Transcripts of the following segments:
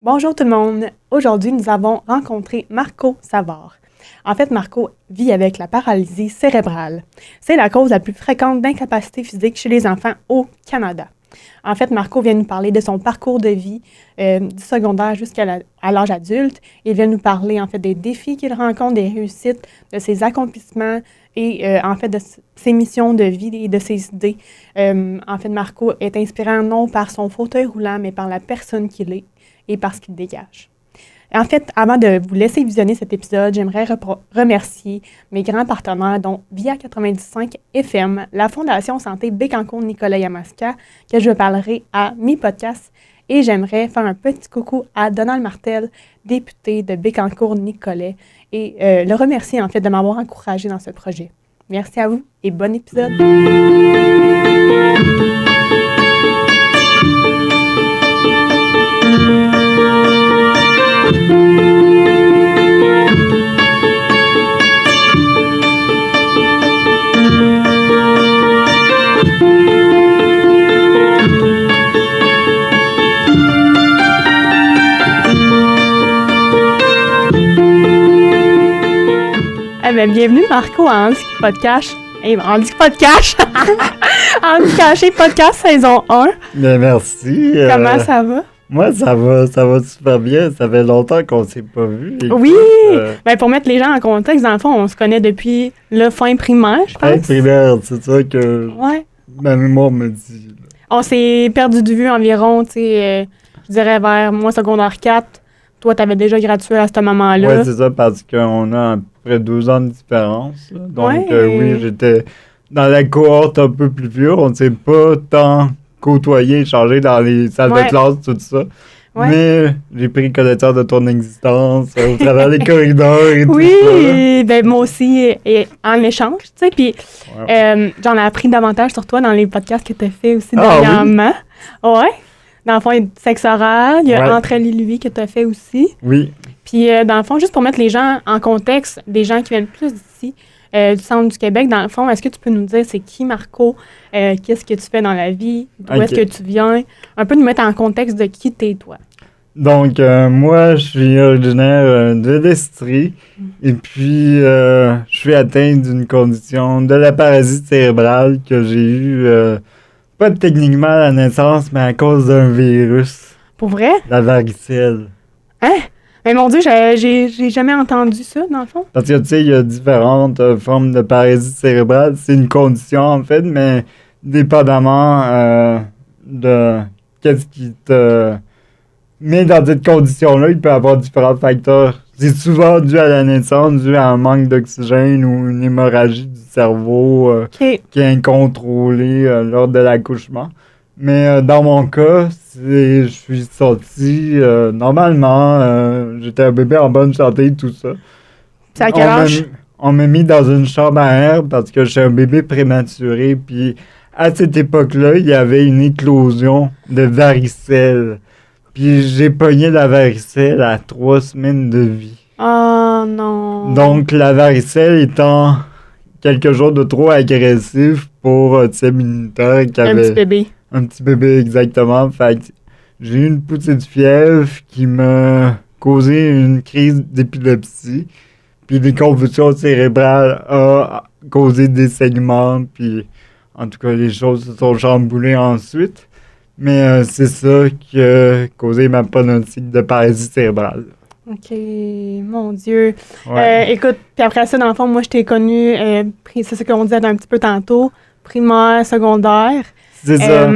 Bonjour tout le monde! Aujourd'hui, nous avons rencontré Marco Savard. En fait, Marco vit avec la paralysie cérébrale. C'est la cause la plus fréquente d'incapacité physique chez les enfants au Canada. En fait, Marco vient nous parler de son parcours de vie du secondaire jusqu'à l'âge adulte. Il vient nous parler en fait des défis qu'il rencontre, des réussites, de ses accomplissements et en fait de ses missions de vie et de ses idées. En fait, Marco est inspirant non par son fauteuil roulant, mais par la personne qu'il est et par ce qu'il dégage. En fait, avant de vous laisser visionner cet épisode, j'aimerais remercier mes grands partenaires, dont Via 95 FM, la Fondation Santé Bécancour-Nicolet-Yamaska, que je parlerai à mes podcasts, et j'aimerais faire un petit coucou à Donald Martel, député de Bécancour-Nicolet, et le remercier en fait de m'avoir encouragé dans ce projet. Merci à vous et bon épisode! Bienvenue Marco à Handic Podcast. Handic Podcast! Handic Caché Podcast saison 1. Bien, merci. Comment ça va? Moi, ça va super bien. Ça fait longtemps qu'on ne s'est pas vu. Oui! Pour mettre les gens en contexte, dans le fond, on se connaît depuis le fin primaire, je pense. Fin primaire, c'est ça que ma mémoire me dit. Là. On s'est perdu de vue environ, je dirais vers moi secondaire 4. Toi, tu avais déjà gradué à ce moment-là. Oui, c'est ça, parce qu'on a à peu près 2 ans de différence. Là. Donc, oui, j'étais dans la cohorte un peu plus vieux. On ne s'est pas tant côtoyé, échangé dans les salles de classe, tout ça. Ouais. Mais j'ai pris connaissance de ton existence au travers des corridors et tout ça. Oui, moi aussi, et en échange, tu sais. Puis, j'en ai appris davantage sur toi dans les podcasts que tu as fait aussi dernièrement. Oui. Ouais. Dans le fond, il y a Sexe oral, il y a Entre elle et lui que tu as fait aussi. Oui. Puis, dans le fond, juste pour mettre les gens en contexte, des gens qui viennent plus d'ici, du centre du Québec, dans le fond, est-ce que tu peux nous dire c'est qui Marco, qu'est-ce que tu fais dans la vie, d'où est-ce que tu viens, un peu nous mettre en contexte de qui t'es toi. Donc, moi, je suis originaire de l'Estrie et puis je suis atteint d'une condition de la paralysie cérébrale que j'ai eue pas techniquement à la naissance, mais à cause d'un virus. Pour vrai? La varicelle. Hein? Mais mon Dieu, j'ai jamais entendu ça, dans le fond. Parce que, tu sais, il y a différentes formes de paralysie cérébrale. C'est une condition, en fait, mais dépendamment de qu'est-ce qui te met dans cette condition-là, il peut y avoir différents facteurs. C'est souvent dû à la naissance, dû à un manque d'oxygène ou une hémorragie du cerveau qui est incontrôlée lors de l'accouchement. Mais dans mon cas, je suis sorti normalement. J'étais un bébé en bonne santé, tout ça. C'est à quel âge? On m'a mis dans une chambre à air parce que j'étais un bébé prématuré. Puis à cette époque-là, il y avait une éclosion de varicelle. Puis j'ai pogné la varicelle à 3 semaines de vie. Oh non! Donc la varicelle étant quelque chose de trop agressif pour un système immunitaire qui avait... Un petit bébé. Un petit bébé, exactement. Fait que j'ai eu une poussée de fièvre qui m'a causé une crise d'épilepsie. Puis des convulsions cérébrales ont causé des saignements. Puis en tout cas, les choses se sont chamboulées ensuite. Mais c'est ça qui a causé ma pronostic de paralysie cérébrale. OK, mon Dieu. Ouais. Écoute, puis après ça, dans le fond, moi, je t'ai connu, c'est ce qu'on disait un petit peu tantôt, primaire, secondaire. C'est ça.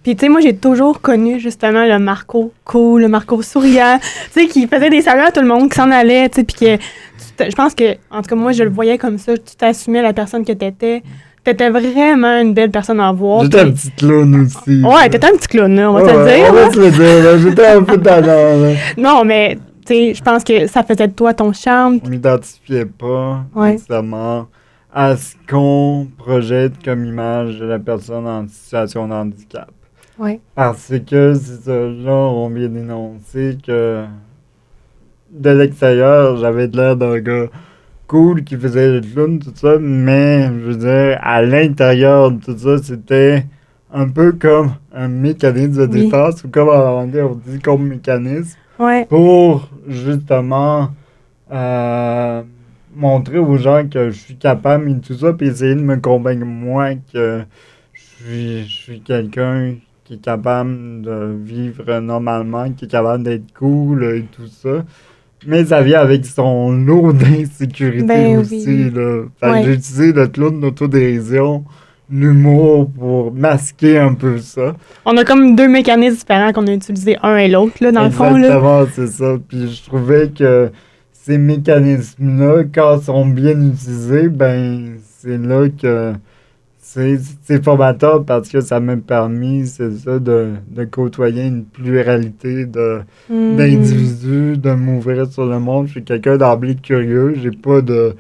Puis, tu sais, moi, j'ai toujours connu, justement, le Marco cool, le Marco souriant, tu sais, qui faisait des saluts à tout le monde, qui s'en allait, tu sais, puis que, je pense que, en tout cas, moi, je le voyais comme ça, tu t'assumais la personne que t'étais. T'étais vraiment une belle personne à voir. J'étais un petit clown aussi. Ouais, t'étais un petit clown, là, on va te le dire. On va te le dire, j'étais un peu tannant. Non, mais, tu sais, je pense que ça faisait de toi ton charme. On m'identifiait pas nécessairement à ce qu'on projette comme image de la personne en situation de handicap. Oui. Parce que, c'est ça, là, on vient d'énoncer que de l'extérieur, j'avais l'air d'un gars cool qui faisait le clown, tout ça, mais, je veux dire, à l'intérieur de tout ça, c'était un peu comme un mécanisme de défense, ou comme en anglais, on dit comme mécanisme. Ouais. pour justement montrer aux gens que je suis capable et tout ça, puis essayer de me convaincre moi que je suis quelqu'un qui est capable de vivre normalement, qui est capable d'être cool et tout ça. Mais ça vient avec son lot d'insécurité Ben aussi, oui. là. Fait que Ouais. j'ai utilisé le clown d'autodérision, l'humour pour masquer un peu ça. On a comme deux mécanismes différents qu'on a utilisés un et l'autre, là, dans le fond, là. Exactement, c'est ça. Puis je trouvais que ces mécanismes-là, quand ils sont bien utilisés, ben c'est là que c'est formateur parce que ça m'a permis, c'est ça, de côtoyer une pluralité Mhm. d'individus, de m'ouvrir sur le monde. Je suis quelqu'un d'emblée curieux, j'ai pas de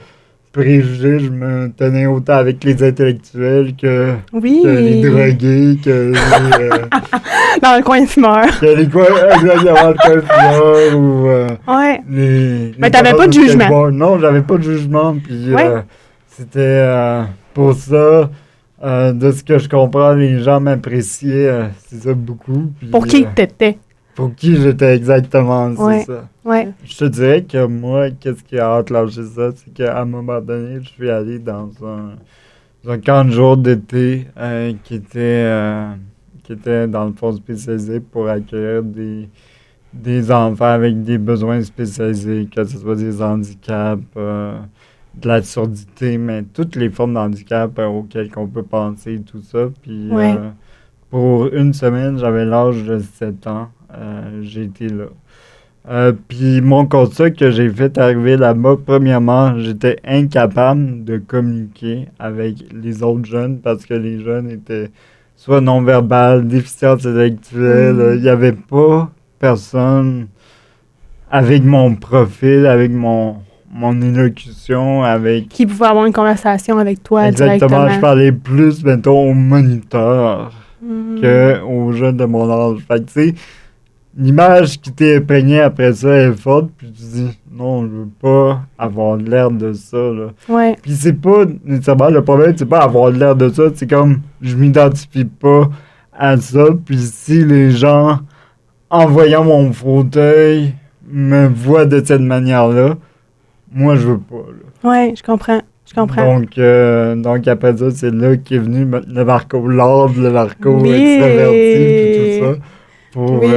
préjugés, je me tenais autant avec les intellectuels que Oui. les drogués, que les, Dans le coin fumeur. que les quoi, exactement, le coiffeur ou Ouais. les Mais t'avais pas de personnes au jugement. skateboard. Non, j'avais pas de jugement, puis Ouais. c'était pour ça, de ce que je comprends, les gens m'appréciaient, c'est ça beaucoup. Puis, Pour qui t'étais. pour qui j'étais exactement, c'est Ouais. ça. Ouais. Je te dirais que moi, qu'est-ce qui a enclenché ça, c'est qu'à un moment donné, je suis allé dans un camp de jour d'été qui était dans le fond spécialisé pour accueillir des enfants avec des besoins spécialisés, que ce soit des handicaps, de la surdité, mais toutes les formes d'handicap auxquelles on peut penser, tout ça. Puis Ouais. pour une semaine, j'avais l'âge de 7 ans. J'ai été là. Puis mon constat que j'ai fait arriver là-bas, premièrement, j'étais incapable de communiquer avec les autres jeunes parce que les jeunes étaient soit non-verbales, déficients intellectuels. Mm. Il n'y avait pas personne avec mon profil, avec mon élocution, avec... Qui pouvait avoir une conversation avec toi Exactement, directement. je parlais plus, mettons, aux moniteurs Mhm. qu'aux jeunes de mon âge. Fait que, tu sais, l'image qui t'est imprégnée après ça est forte, puis tu dis, non, je veux pas avoir l'air de ça, là. Ouais. Puis c'est pas nécessairement le problème, c'est pas avoir l'air de ça, c'est comme, je m'identifie pas à ça, puis si les gens, en voyant mon fauteuil, me voient de cette manière-là, moi, je veux pas, là. Ouais, je comprends. Je comprends. Donc après ça, c'est là qu'est venu le Marco Lord, le Marco Oui. extraverti, puis tout ça, pour, Oui.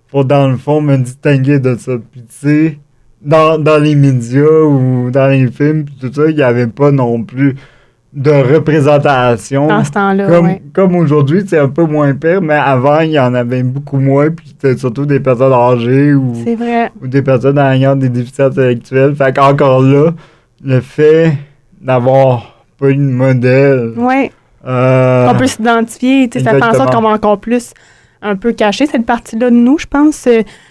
pour dans le fond me distinguer de ça. Puis tu sais, dans les médias ou dans les films, puis tout ça, il n'y avait pas non plus de représentation. Dans ce temps-là, Comme, ouais. comme aujourd'hui, c'est un peu moins pire, mais avant, il y en avait beaucoup moins, puis c'était surtout des personnes âgées ou C'est vrai. des personnes ayant des déficients intellectuels. Fait qu'encore là, le fait d'avoir pas eu de modèle. Ouais. On peut s'identifier, tu sais, ça fait en sorte exactement. qu'on va encore plus un peu cacher cette partie-là de nous, je pense,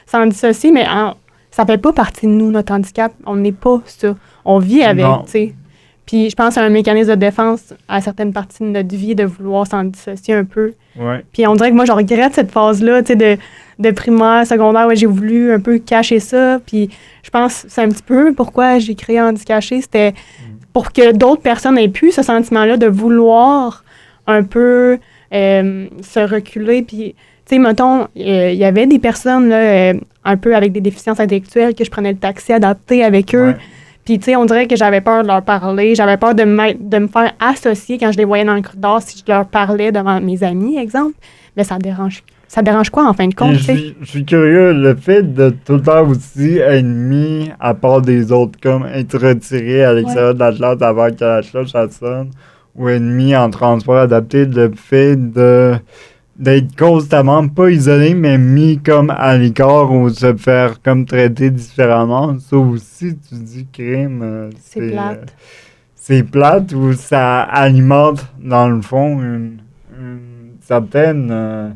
s'en dissocier, mais ça fait pas partie de nous, notre handicap. On n'est pas ça. On vit avec, Non. tu sais. Puis je pense que c'est un mécanisme de défense à certaines parties de notre vie de vouloir s'en dissocier un peu. Ouais. Puis on dirait que moi, je regrette cette phase-là, tu sais, de primaire, secondaire, où j'ai voulu un peu cacher ça. Puis je pense que c'est un petit peu pourquoi j'ai créé Handicaché. C'était pour que d'autres personnes aient pu ce sentiment-là de vouloir un peu se reculer. Puis, tu sais, mettons, il y avait des personnes là, un peu avec des déficiences intellectuelles que je prenais le taxi adapté avec eux. Ouais. Puis, tu sais, on dirait que j'avais peur de leur parler. J'avais peur de me faire associer quand je les voyais dans le corridor si je leur parlais devant mes amis, exemple. Mais ça dérange. Ça dérange quoi, en fin de compte, Et tu sais? je suis curieux, le fait de tout le temps aussi être mis à part des autres, comme être retiré à l'extérieur de l'Atlas avant que l'Atlas sonne, ou être mis en transport adapté, le fait d'être constamment, pas isolé, mais mis comme à l'écart ou se faire comme traiter différemment, ça aussi, tu dis crime, C'est plate. c'est plate ou ça alimente, dans le fond, une certaine...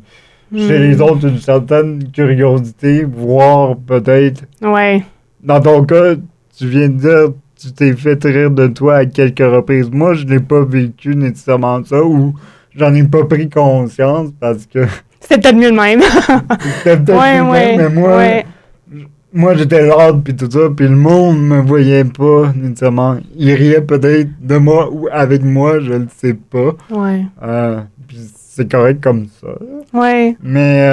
chez les autres, une certaine curiosité, voire peut-être... Ouais. Dans ton cas, tu viens de dire tu t'es fait rire de toi à quelques reprises. Moi, je n'ai pas vécu nécessairement ça ou j'en ai pas pris conscience parce que C'était peut-être mieux de même. c'était peut-être Ouais, plus ouais. bien, mais moi, Ouais. moi j'étais l'ordre puis tout ça, puis le monde me voyait pas nécessairement. Il riait peut-être de moi ou avec moi, je le sais pas. Ouais. Puis c'est correct comme ça. Ouais. Mais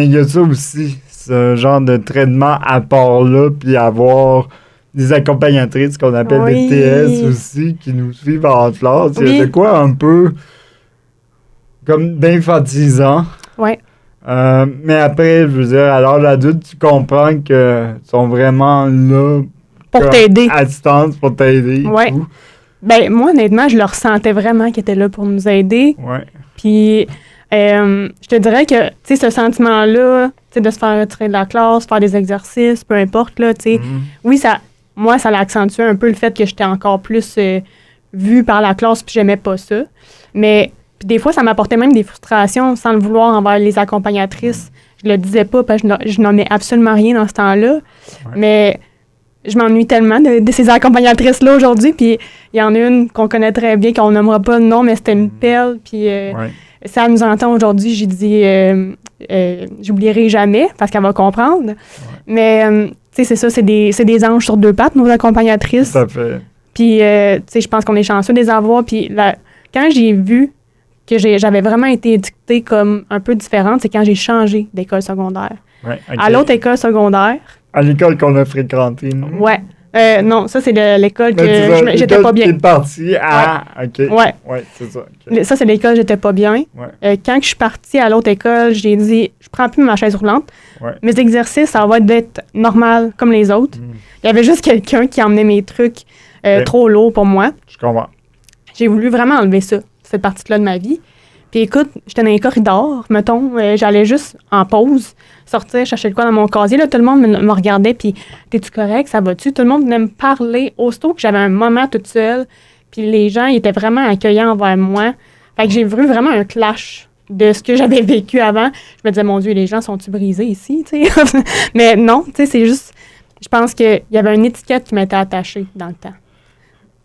il y a ça aussi. ce genre de traitement à part-là, puis avoir des accompagnatrices qu'on appelle des TS aussi, qui nous suivent en classe. Il y a de quoi un peu comme d'infantilisant. Oui. Mais après, je veux dire, à l'âge adulte, tu comprends qu'ils sont vraiment là pour t'aider. À distance, pour t'aider. Oui. Ben, moi, honnêtement, je le ressentais vraiment qu'ils étaient là pour nous aider. Oui. Puis, je te dirais que, tu sais, ce sentiment-là, tu sais, de se faire retirer de la classe, faire des exercices, peu importe, là, tu sais, oui, moi, ça l'a accentué un peu le fait que j'étais encore plus vue par la classe, puis j'aimais pas ça. Mais, puis des fois, ça m'apportait même des frustrations sans le vouloir envers les accompagnatrices. Je le disais pas parce que je nommais absolument rien dans ce temps-là. Ouais. Mais je m'ennuie tellement de ces accompagnatrices-là aujourd'hui. Puis il y en a une qu'on connaît très bien, qu'on nommera pas de nom, mais c'était une perle. Puis si elle nous entend aujourd'hui, j'ai dit j'oublierai jamais parce qu'elle va comprendre. Ouais. Mais tu sais, c'est ça, c'est des anges sur deux pattes, nos accompagnatrices. Tout à fait. Puis tu sais, je pense qu'on est chanceux de les avoir. Puis quand j'ai vu que j'avais vraiment été éduquée comme un peu différente, c'est quand j'ai changé d'école secondaire. Ouais, okay. À l'autre école secondaire. À l'école qu'on a fréquentée, non? Ouais. Non, ça, c'est l'école que j'étais pas bien. Tu es partie à... Ouais. OK. Ouais. Ouais, c'est ça. Okay. Ça, c'est l'école que j'étais pas bien. Ouais. Quand je suis partie à l'autre école, j'ai dit, je prends plus ma chaise roulante. Ouais. Mes exercices, ça va être normal comme les autres. Il y avait juste quelqu'un qui emmenait mes trucs trop lourds pour moi. Je comprends. J'ai voulu vraiment enlever ça, cette partie-là de ma vie. Puis écoute, j'étais dans les corridors, mettons, j'allais juste en pause, sortir, chercher le quoi dans mon casier. Là, tout le monde me regardait, puis « T'es-tu correct? Ça va-tu? » Tout le monde venait me parler. Aussitôt que j'avais un moment toute seule, puis les gens ils étaient vraiment accueillants envers moi. Fait que j'ai vu vraiment un clash de ce que j'avais vécu avant. Je me disais « Mon Dieu, les gens sont-ils brisés ici? » Mais non, tu sais, c'est juste... Je pense qu'il y avait une étiquette qui m'était attachée dans le temps.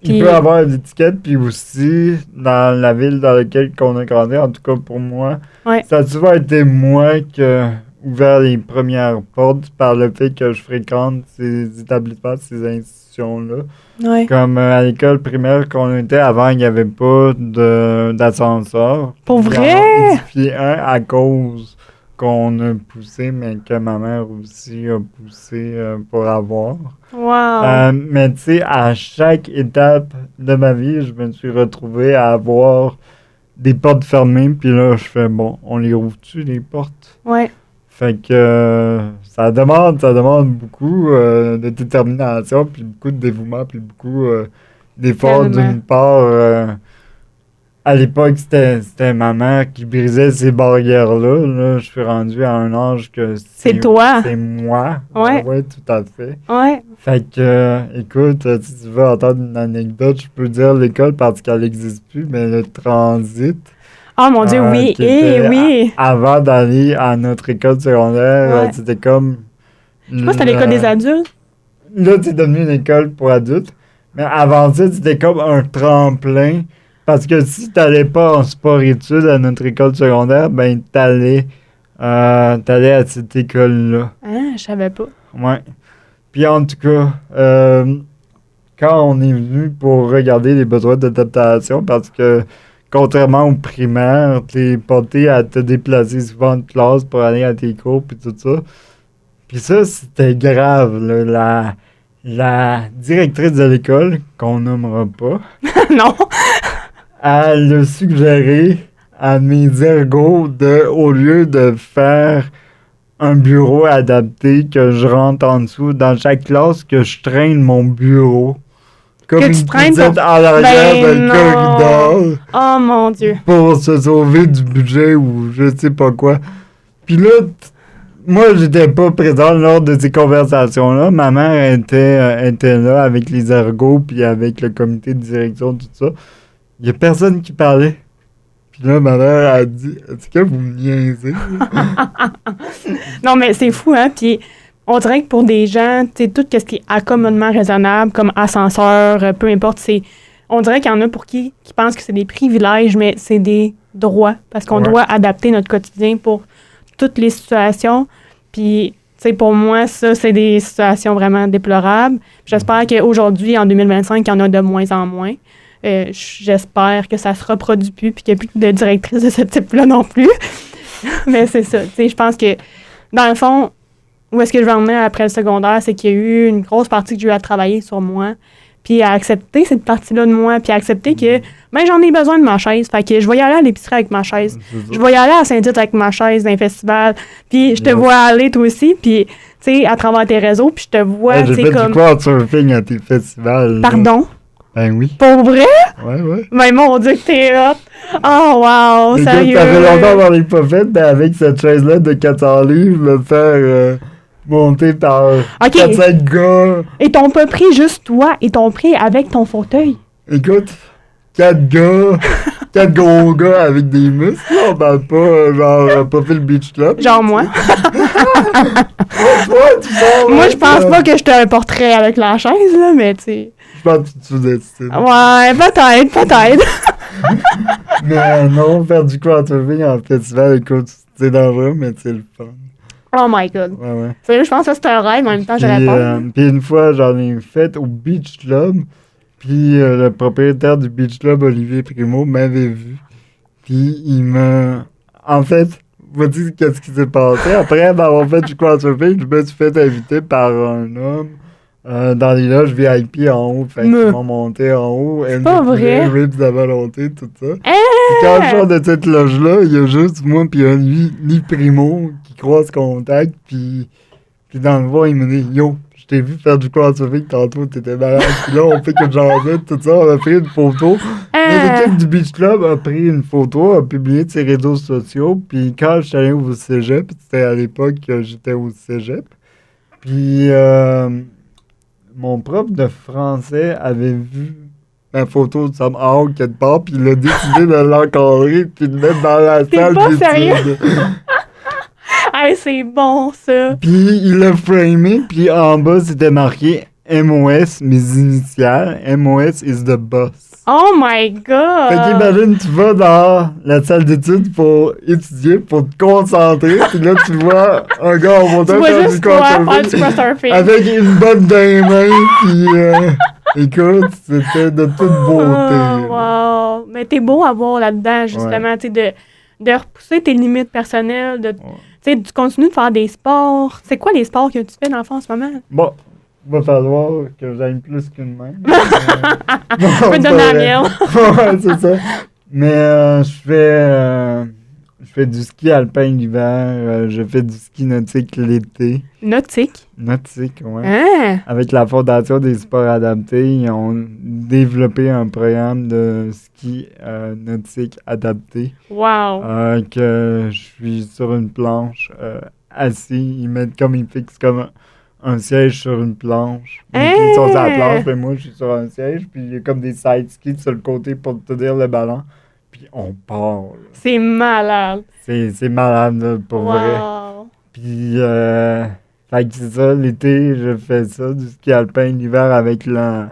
Il peut y avoir des étiquettes, puis aussi, dans la ville dans laquelle on a grandi, en tout cas pour moi, ça a souvent été moi qui ai ouvert les premières portes par le fait que je fréquente ces établissements, ces institutions-là. Ouais. Comme à l'école primaire qu'on était, avant, il n'y avait pas d'ascenseur. Pour vrai? Il y en a édifié un à cause qu'on a poussé, mais que ma mère aussi a poussé pour avoir. Wow! Mais tu sais, à chaque étape de ma vie, je me suis retrouvé à avoir des portes fermées, puis là, je fais, bon, on les rouvre-tu, les portes? Ouais. Fait que ça demande beaucoup de détermination, puis beaucoup de dévouement, puis beaucoup d'efforts d'une part. À l'époque, c'était ma mère qui brisait ces barrières-là. Là, je suis rendu à un âge que c'est toi. C'est moi. Ouais. Oui, tout à fait. Ouais. Fait que, écoute, si tu veux entendre une anecdote, je peux dire l'école parce qu'elle n'existe plus, mais le transit. Oh mon Dieu, oui. Oui. Avant d'aller à notre école secondaire, c'était comme... Je sais pas si c'était l'école des adultes. Là, c'est devenu une école pour adultes. Mais avant ça, c'était comme un tremplin. Parce que si tu n'allais pas en sport-études à notre école secondaire, ben t'allais à cette école-là. Ah, je savais pas. Ouais. Puis en tout cas, quand on est venu pour regarder les besoins d'adaptation, parce que contrairement au primaire, t'es porté à te déplacer souvent de classe pour aller à tes cours puis tout ça. Puis ça, c'était grave, là, la directrice de l'école, qu'on nommera pas. Non! Elle a suggéré à mes ergots au lieu de faire un bureau adapté, que je rentre en dessous dans chaque classe, que je traîne mon bureau. Comme que une tu traînes petite à l'arrière d'un corridor. Oh mon Dieu. Pour se sauver du budget ou je sais pas quoi. Puis là, moi, j'étais pas présent lors de ces conversations-là. Ma mère était là avec les ergots puis avec le comité de direction, tout ça. Il y a personne qui parlait. Puis là, ma mère a dit « Est-ce que vous me niaisez? » Non, mais c'est fou, hein? Puis on dirait que pour des gens, tu sais, tout ce qui est accommodement raisonnable, comme ascenseur, peu importe, on dirait qu'il y en a pour qui pensent que c'est des privilèges, mais c'est des droits. Parce qu'on doit adapter notre quotidien pour toutes les situations. Puis, tu sais, pour moi, ça, c'est des situations vraiment déplorables. J'espère qu'aujourd'hui, en 2025, il y en a de moins en moins. J'espère que ça se reproduit plus puis qu'il n'y a plus de directrice de ce type-là non plus. Mais c'est ça. Tu sais, je pense que, dans le fond, où est-ce que je vais en venir après le secondaire, c'est qu'il y a eu une grosse partie que j'ai eu à travailler sur moi, puis à accepter cette partie-là de moi, puis à accepter que, ben, j'en ai besoin de ma chaise. Fait que je vais y aller à l'épicerie avec ma chaise. Je vais y aller à Saint-Tite avec ma chaise dans les festivals. Puis je te vois aller, toi aussi, puis, tu sais, à travers tes réseaux, puis je te vois, J'ai fait du crowdsurfing à tes festivals. Pardon? Ben oui. Pour vrai? Ouais. Ben, mon Dieu, que t'es hot! Oh, wow! Écoute, Sérieux? ça fait longtemps qu'on l'ai pas fait, mais avec cette chaise-là de 400 livres, me faire monter par 4-5 gars. Et t'ont pas pris juste toi, ils t'ont pris avec ton fauteuil. Écoute, 4 gars, 4 gros gars avec des muscles, on parle pas, genre, Profil Beach Club. Genre moi. Moi, je pense pas que je te un portrait avec la chaise, là, mais tu sais. Je pense que tu sous-estimes. Ouais, peut-être. Mais non, faire du crowdsurfing en festival, écoute, c'est dangereux, mais c'est le fun. Oh my god. Ouais. Sérieux, je pense que c'est un rêve, mais en même temps, j'aurais peur. Puis une fois, j'en ai fait au Beach Club, puis le propriétaire du Beach Club, Olivier Primo, m'avait vu. Puis il m'a... En fait, voici qu'est-ce qui s'est passé. Après avoir fait du crowdsurfing, je me suis fait inviter par un homme dans les loges VIP en haut. Fait qu'ils m'ont monté en haut. C'est pas vrai? Rips de volonté, tout ça. Puis quand je sors de cette loge-là, il y a juste moi puis un Lee Primo qui croise contact. Puis dans le voie, il me dit « Yo, je t'ai vu faire du crowdsurfing tantôt, t'étais malade. » Puis là, on fait que j'en tout ça, on a pris une photo. L'équipe du Beach Club a pris une photo, a publié de ses réseaux sociaux. Puis quand je suis allé au cégep, c'était à l'époque que j'étais au cégep. Puis mon prof de français avait vu ma photo de Sam Hawk quelque part, puis il a décidé de l'encadrer puis de le mettre dans la salle pas d'études. Sérieux? Hey, c'est bon, ça! Puis il l'a framé, puis en bas, c'était marqué MOS, mes initiales. MOS is the boss. Oh my god! Fait qu'imagine, tu vas dans la salle d'études pour étudier, pour te concentrer, puis là, tu vois un gars en montant faire du crowdsurfing avec une botte dans les mains, puis écoute, c'était de toute beauté. Wow! Mais t'es beau à voir là-dedans, justement, tu sais, de repousser tes limites personnelles, tu sais, tu continues de faire des sports. C'est quoi les sports que tu fais dans le fond en ce moment? Bon, il va falloir que j'aille plus qu'une main. Je peux te donner la mienne. Ouais, c'est ça. Mais je fais du ski alpin l'hiver, je fais du ski nautique l'été. Nautique? Nautique, ouais. Hein? Avec la Fondation des sports adaptés, ils ont développé un programme de ski nautique adapté. Wow! Que je suis sur une planche assis, ils fixent comme un siège sur une planche. Ils sont sur la planche, mais moi je suis sur un siège, puis il y a comme des side skis sur le côté pour tenir le ballon. Puis on part. Là. C'est malade. C'est malade, là, pour vrai. Puis, fait que c'est ça, l'été, je fais ça, du ski alpin, l'hiver avec la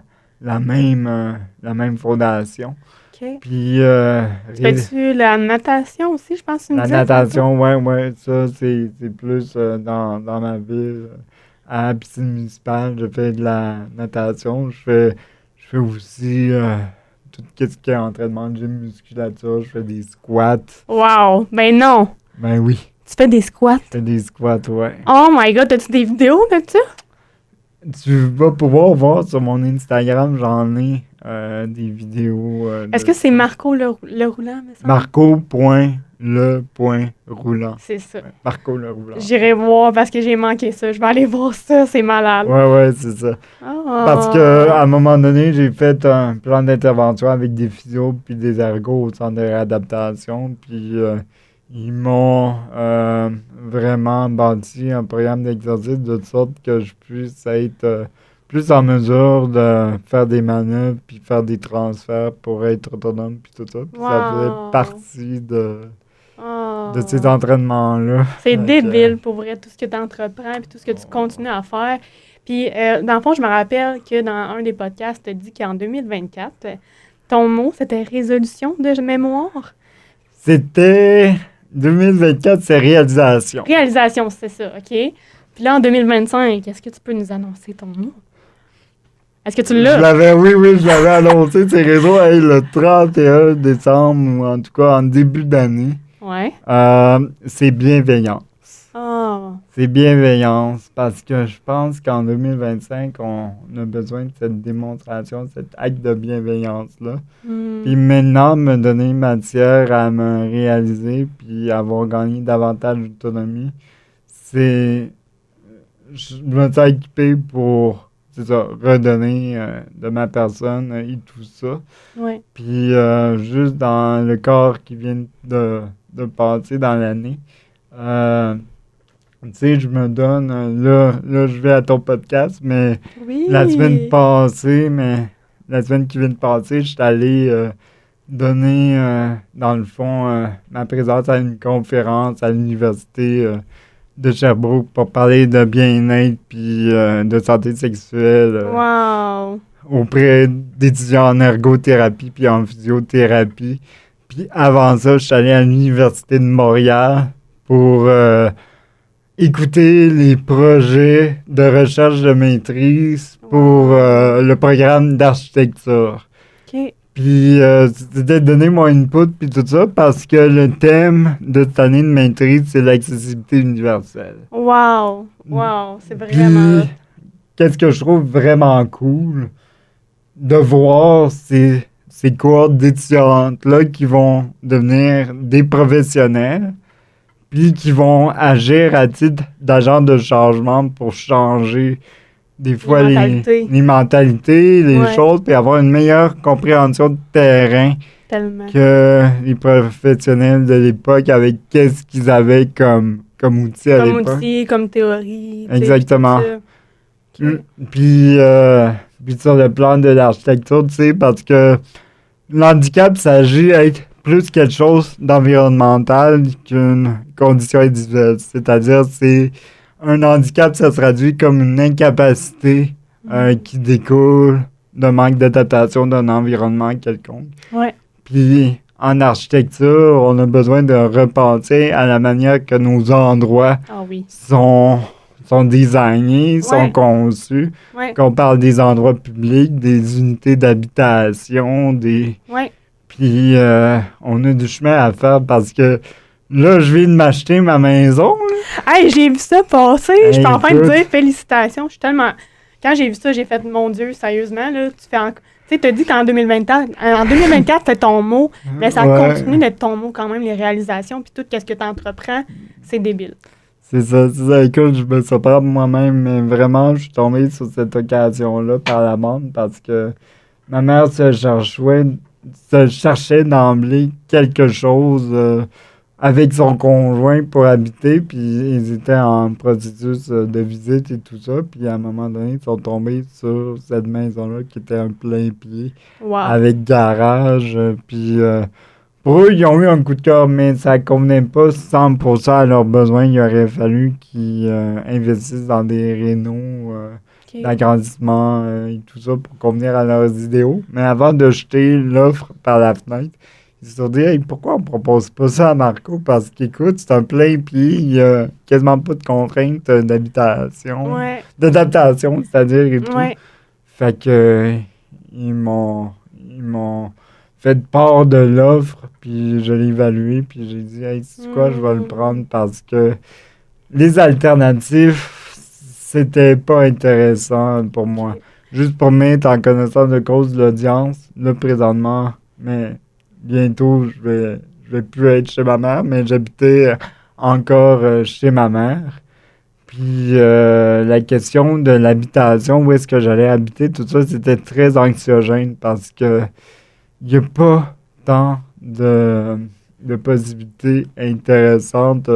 même fondation. OK. Puis, fais-tu la natation aussi, je pense? La natation, ouais, ça, c'est plus dans ma ville. À la piscine municipale, je fais de la natation. Je fais aussi tout ce qui est entraînement de gym, musculature. Je fais des squats. Wow! Ben non! Ben oui. Tu fais des squats? Je fais des squats, ouais. Oh my god, as-tu des vidéos de ça? Tu vas pouvoir voir sur mon Instagram, j'en ai des vidéos. Est-ce que c'est Marco le Roulant? Marco.le.roulant. C'est ça. Ouais, Marco le Roulant. J'irai voir parce que j'ai manqué ça. Je vais aller voir ça, c'est malade. Ouais, c'est ça. Oh. Parce qu'à un moment donné, j'ai fait un plan d'intervention avec des physios puis des ergos au centre de réadaptation. Puis ils m'ont vraiment bâti un programme d'exercice de sorte que je puisse être plus en mesure de faire des manœuvres puis faire des transferts pour être autonome puis tout ça. Puis ça faisait partie de ces entraînements-là. C'est débile pour vrai, tout ce que tu entreprends puis tout ce que tu continues à faire. Puis, dans le fond, je me rappelle que dans un des podcasts, tu as dit qu'en 2024, ton mot, c'était résolution de mémoire. C'était... 2024, c'est réalisation. Réalisation, c'est ça, OK. Puis là, en 2025, est-ce que tu peux nous annoncer ton mot? Est-ce que tu l'as? Oui, je l'avais annoncé ces réseaux le 31 décembre, ou en tout cas en début d'année. Ouais. C'est bienveillance. Ah, C'est bienveillance, parce que je pense qu'en 2025, on a besoin de cette démonstration, cet acte de bienveillance-là. Puis maintenant, me donner matière à me réaliser, puis avoir gagné davantage d'autonomie, c'est... Je me sens équipé pour, c'est ça, redonner de ma personne et tout ça. ouais. Puis juste dans le corps qui vient de passer dans l'année, tu sais, je me donne, là, je vais à ton podcast, mais Oui. la semaine qui vient de passer, je suis allé donner, dans le fond, ma présence à une conférence à l'université de Sherbrooke pour parler de bien-être puis de santé sexuelle Wow. auprès d'étudiants en ergothérapie puis en physiothérapie. Puis avant ça, je suis allé à l'université de Montréal pour écouter les projets de recherche de maîtrise pour le programme d'architecture. OK. Puis c'était de donner mon input puis tout ça parce que le thème de cette année de maîtrise, c'est l'accessibilité universelle. Wow. Wow. C'est vraiment... Puis, qu'est-ce que je trouve vraiment cool de voir ces cohortes d'étudiantes-là qui vont devenir des professionnels puis qui vont agir à titre d'agent de changement pour changer des fois les mentalités, les Ouais. choses, puis avoir une meilleure compréhension de terrain Tellement. que les professionnels de l'époque avec qu'est-ce qu'ils avaient comme outil à Comme l'époque. outil, comme théorie. tu sais, Exactement. tout ça. OK. Puis sur le plan de l'architecture, tu sais, parce que l'handicap s'agit d'être plus quelque chose d'environnemental qu'une condition individuelle. C'est-à-dire, c'est un handicap, ça se traduit comme une incapacité qui découle d'un manque d'adaptation d'un environnement quelconque. Ouais. Puis en architecture, on a besoin de repenser à la manière que nos endroits Ah oui. sont designés, sont Ouais. conçus. Ouais. Qu'on parle des endroits publics, des unités d'habitation, des... Ouais. Puis on a du chemin à faire parce que là, je viens de m'acheter ma maison. Là. Hey, j'ai vu ça passer. Je peux enfin te écoute. dire félicitations. Je suis tellement. Quand j'ai vu ça, j'ai fait mon Dieu, sérieusement, là, tu fais. Tu sais, t'as dit qu'en 2024, c'est ton mot, mais ça Ouais. continue d'être ton mot quand même, les réalisations, puis tout ce que tu entreprends, c'est débile. C'est ça. Écoute, je me surprends moi-même, mais vraiment, je suis tombé sur cette occasion-là par la bande parce que ma mère se cherchait d'emblée quelque chose avec son conjoint pour habiter, puis ils étaient en processus de visite et tout ça, puis à un moment donné, ils sont tombés sur cette maison-là qui était un plein pied, Wow. avec garage, puis pour eux, ils ont eu un coup de cœur, mais ça ne convenait pas 100% à leurs besoins. Il aurait fallu qu'ils investissent dans des rénaux, OK. d'agrandissement et tout ça pour convenir à leurs idéaux. Mais avant de jeter l'offre par la fenêtre, ils se sont dit hey, pourquoi on ne propose pas ça à Marco? Parce qu'écoute, c'est un plein pied, il n'y a quasiment pas de contraintes d'habitation, Ouais. d'adaptation, c'est-à-dire et tout. Ouais. Fait que ils m'ont fait part de l'offre, puis je l'ai évalué, puis j'ai dit hey, c'est quoi, je vais le prendre parce que les alternatives, c'était pas intéressant pour moi. Juste pour mettre en connaissance de cause de l'audience, là présentement, mais bientôt je vais plus être chez ma mère, mais j'habitais encore chez ma mère. Puis la question de l'habitation, où est-ce que j'allais habiter, tout ça, c'était très anxiogène parce que il n'y a pas tant de possibilités intéressantes,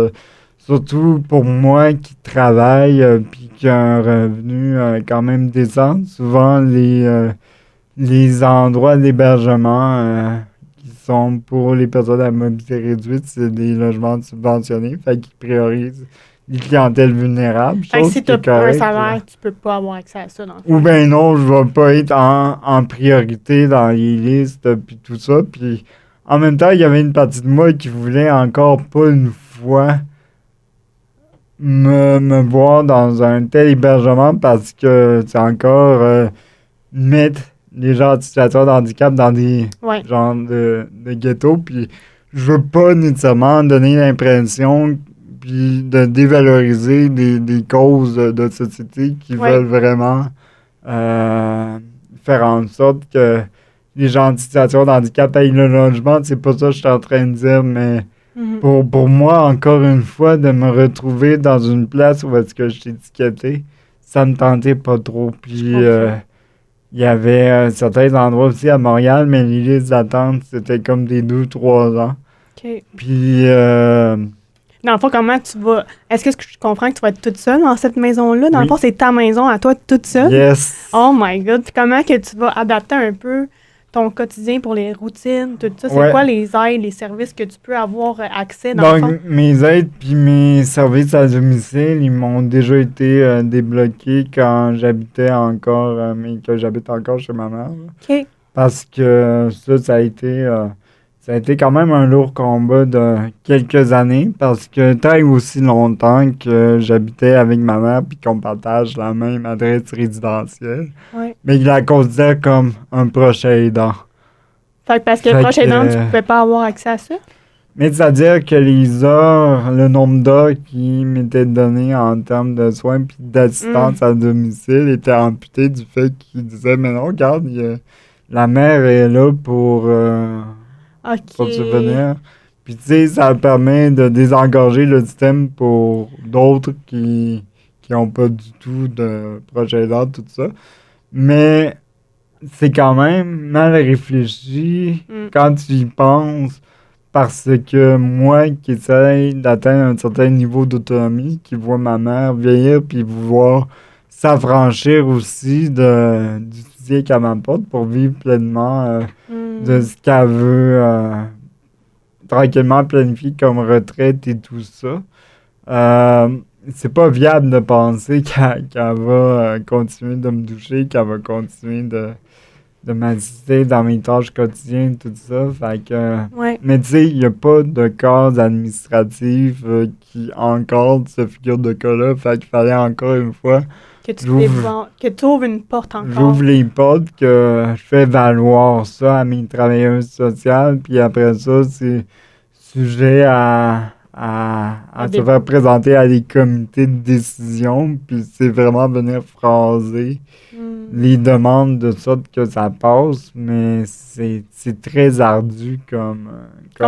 surtout pour moi qui travaille puis qui a un revenu quand même décent. Souvent, les endroits d'hébergement qui sont pour les personnes à mobilité réduite, c'est des logements subventionnés, fait qu'ils priorisent les clientèles vulnérables. Fait que chose si qui est tu as un correcte, salaire, tu peux pas avoir accès à ça, dans le fond. ou ben non, je vais pas être en priorité dans les listes puis tout ça. Puis en même temps, il y avait une partie de moi qui voulait encore pas une fois me voir dans un tel hébergement parce que c'est encore mettre les gens en situation de handicap dans des Ouais. genres de ghettos. Puis je veux pas nécessairement donner l'impression puis de dévaloriser des causes de société qui veulent vraiment faire en sorte que les gens en situation de handicap aient le logement. C'est pas ça que je suis en train de dire, mais pour moi, encore une fois, de me retrouver dans une place où est-ce que je suis étiqueté, ça me tentait pas trop. Puis il y avait certains endroits aussi à Montréal, mais les listes d'attente, c'était comme des 2-3 ans. OK. Puis Dans le fond, comment tu vas... Est-ce que je comprends que tu vas être toute seule dans cette maison-là? Dans le fond, c'est ta maison à toi toute seule? Yes! Oh my God! Puis comment que tu vas adapter un peu ton quotidien pour les routines, tout ça? C'est quoi les aides, les services que tu peux avoir accès dans le fond? Donc, mes aides puis mes services à domicile, ils m'ont déjà été débloqués quand j'habitais encore, mais que j'habite encore chez ma mère. OK. Parce que ça a été quand même un lourd combat de quelques années, parce que tant et aussi longtemps que j'habitais avec ma mère puis qu'on partage la même adresse résidentielle, mais il la considère comme un proche aidant. Fait que parce que proche aidant, tu pouvais pas avoir accès à ça? Mais c'est-à-dire que les heures, le nombre d'heures qui m'étaient données en termes de soins puis d'assistance à domicile était amputé du fait qu'il disait « Mais non, regarde, la mère est là pour subvenir. » Puis tu sais, ça permet de désengorger le système pour d'autres qui n'ont pas du tout de projet aidant, tout ça. Mais c'est quand même mal réfléchi quand tu y penses. Parce que moi, qui essaye d'atteindre un certain niveau d'autonomie, qui vois ma mère vieillir, puis vouloir s'affranchir aussi du soutien qu'elle m'apporte pour vivre pleinement de ce qu'elle veut tranquillement planifier comme retraite et tout ça. C'est pas viable de penser qu'elle va continuer de me toucher, qu'elle va continuer de m'assister dans mes tâches quotidiennes, tout ça. Fait que, mais tu sais, il n'y a pas de case administrative qui encadre ce figure de cas-là. Fait qu'il fallait encore une fois que tu ouvres une porte encore. J'ouvre les portes, que je fais valoir ça à mes travailleuses sociales. Puis après ça, c'est sujet à se faire présenter à des comités de décision. Puis c'est vraiment venir phraser les demandes de sorte que ça passe, mais c'est très ardu comme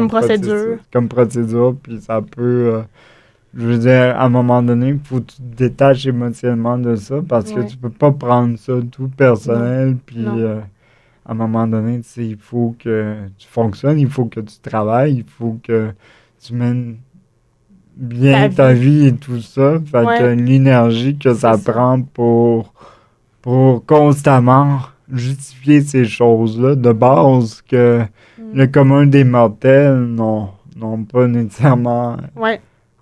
procédure. Comme procédure, puis ça peut... je veux dire, à un moment donné, il faut que tu te détaches émotionnellement de ça, parce que tu peux pas prendre ça tout personnel, puis à un moment donné, tu sais, il faut que tu fonctionnes, il faut que tu travailles, il faut que tu mènes bien ta vie et tout ça. Fait que l'énergie que ça prend pour constamment justifier ces choses-là de base que le commun des mortels n'ont pas nécessairement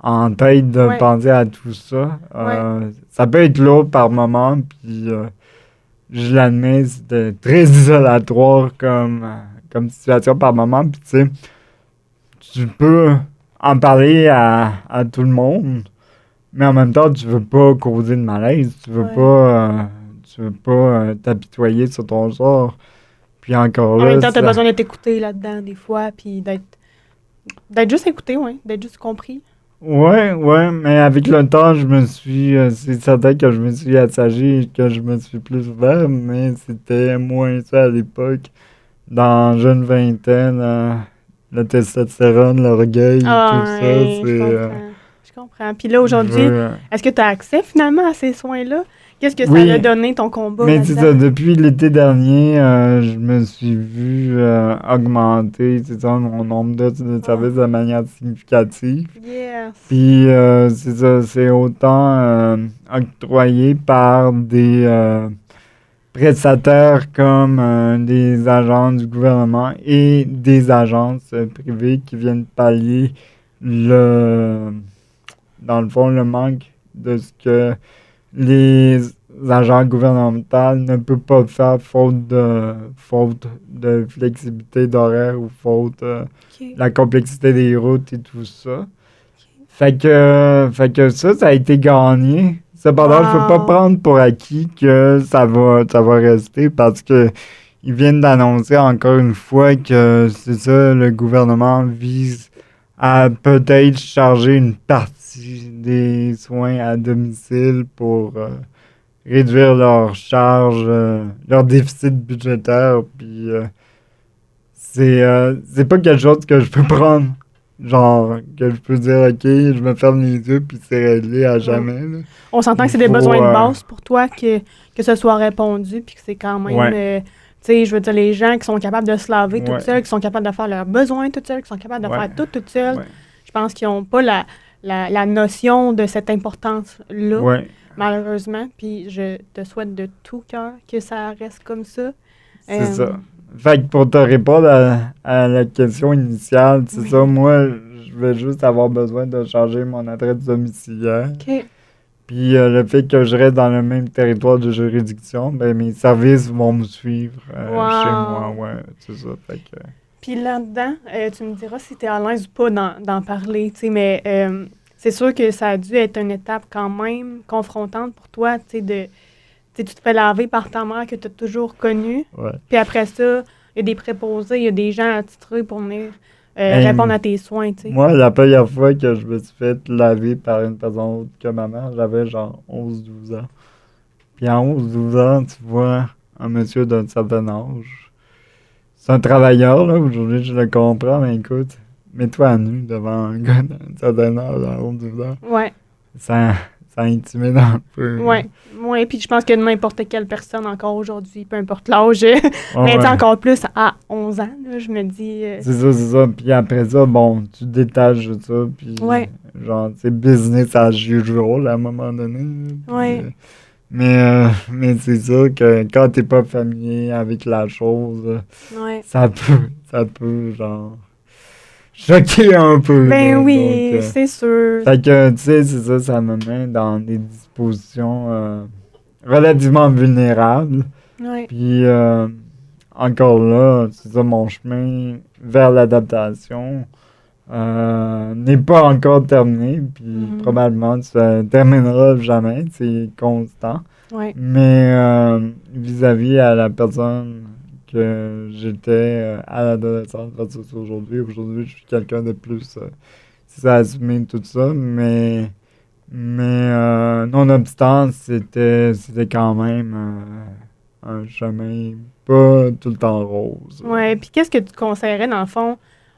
en tête de penser à tout ça. Ça peut être lourd par moment, puis je l'admets, c'était très isolatoire comme situation par moment. Puis tu sais, tu peux en parler à tout le monde, mais en même temps, tu veux pas causer de malaise, tu veux pas t'apitoyer sur ton sort. Puis encore là... En même temps, t'as besoin d'être écouté là-dedans, des fois, puis d'être juste écouté, d'être juste compris. Ouais, mais avec le temps, c'est certain que je me suis assagi et que je me suis plus ouvert, mais c'était moins ça à l'époque. Dans jeune vingtaine, le testostérone, l'orgueil, tout ça, c'est... Je comprends. Puis là, aujourd'hui, est-ce que tu as accès finalement à ces soins-là? Qu'est-ce que ça a donné ton combat? Mais c'est ça, depuis l'été dernier, je me suis vu augmenter mon nombre de services de manière significative. Yes. Puis c'est ça, c'est autant octroyé par des prestataires comme des agents du gouvernement et des agences privées qui viennent pallier dans le fond, le manque de ce que les agents gouvernementaux ne peuvent pas faire faute de flexibilité d'horaire ou faute de la complexité des routes et tout ça. Fait que ça a été gagné. Cependant, je ne peux pas prendre pour acquis que ça va rester parce que ils viennent d'annoncer encore une fois que c'est ça, le gouvernement vise à peut-être charger une partie des soins à domicile pour réduire leurs charges, leur déficit budgétaire. Puis c'est pas quelque chose que je peux prendre. Genre, que je peux dire, OK, je me ferme les yeux, puis c'est réglé à jamais. Là. On s'entend que c'est des besoins de base pour toi, que ce soit répondu, puis que c'est quand même... tu sais, je veux dire, les gens qui sont capables de se laver tout seuls, qui sont capables de faire leurs besoins tout seuls, qui sont capables de faire tout seuls, je pense qu'ils n'ont pas la notion de cette importance-là, malheureusement. Puis je te souhaite de tout cœur que ça reste comme ça. C'est ça. Fait que pour te répondre à la question initiale, c'est ça, moi, je vais juste avoir besoin de changer mon adresse domiciliaire. OK. Puis le fait que je reste dans le même territoire de juridiction, ben mes services vont me suivre chez moi, c'est ça. Fait que... Puis là-dedans, tu me diras si tu es à l'aise ou pas d'en parler, tu sais, mais c'est sûr que ça a dû être une étape quand même confrontante pour toi, tu sais, tu te fais laver par ta mère que tu as toujours connue. Puis après ça, il y a des préposés, il y a des gens attitrés pour venir répondre à tes soins, tu sais. Moi, la première fois que je me suis fait laver par une personne autre que ma mère, j'avais genre 11-12 ans. Puis à 11-12 ans, tu vois un monsieur d'un certain âge. C'est un travailleur, là, aujourd'hui, je le comprends, mais écoute, mets-toi à nu devant un gars d'un certain âge à 11-12 ans. Ouais. Ça intimide un peu. Oui, puis je pense que n'importe quelle personne encore aujourd'hui, peu importe l'âge, mais encore plus à 11 ans, là, je me dis... C'est ça. Puis après ça, bon, tu détaches de ça, puis genre, c'est business as usual à un moment donné. Mais c'est sûr que quand t'es pas familier avec la chose, ça peut, genre... choqué un peu. Ben oui, donc, c'est sûr. Fait que, tu sais, c'est ça, ça me met dans des dispositions relativement vulnérables. Puis, encore là, c'est ça, mon chemin vers l'adaptation n'est pas encore terminé. Puis, probablement, ça ne terminera jamais. C'est constant. Mais vis-à-vis à la personne que j'étais à l'adolescence versus aujourd'hui. Aujourd'hui, je suis quelqu'un de plus assumé tout ça, mais nonobstant, c'était quand même un chemin pas tout le temps rose. Oui, puis qu'est-ce que tu conseillerais, dans le fond,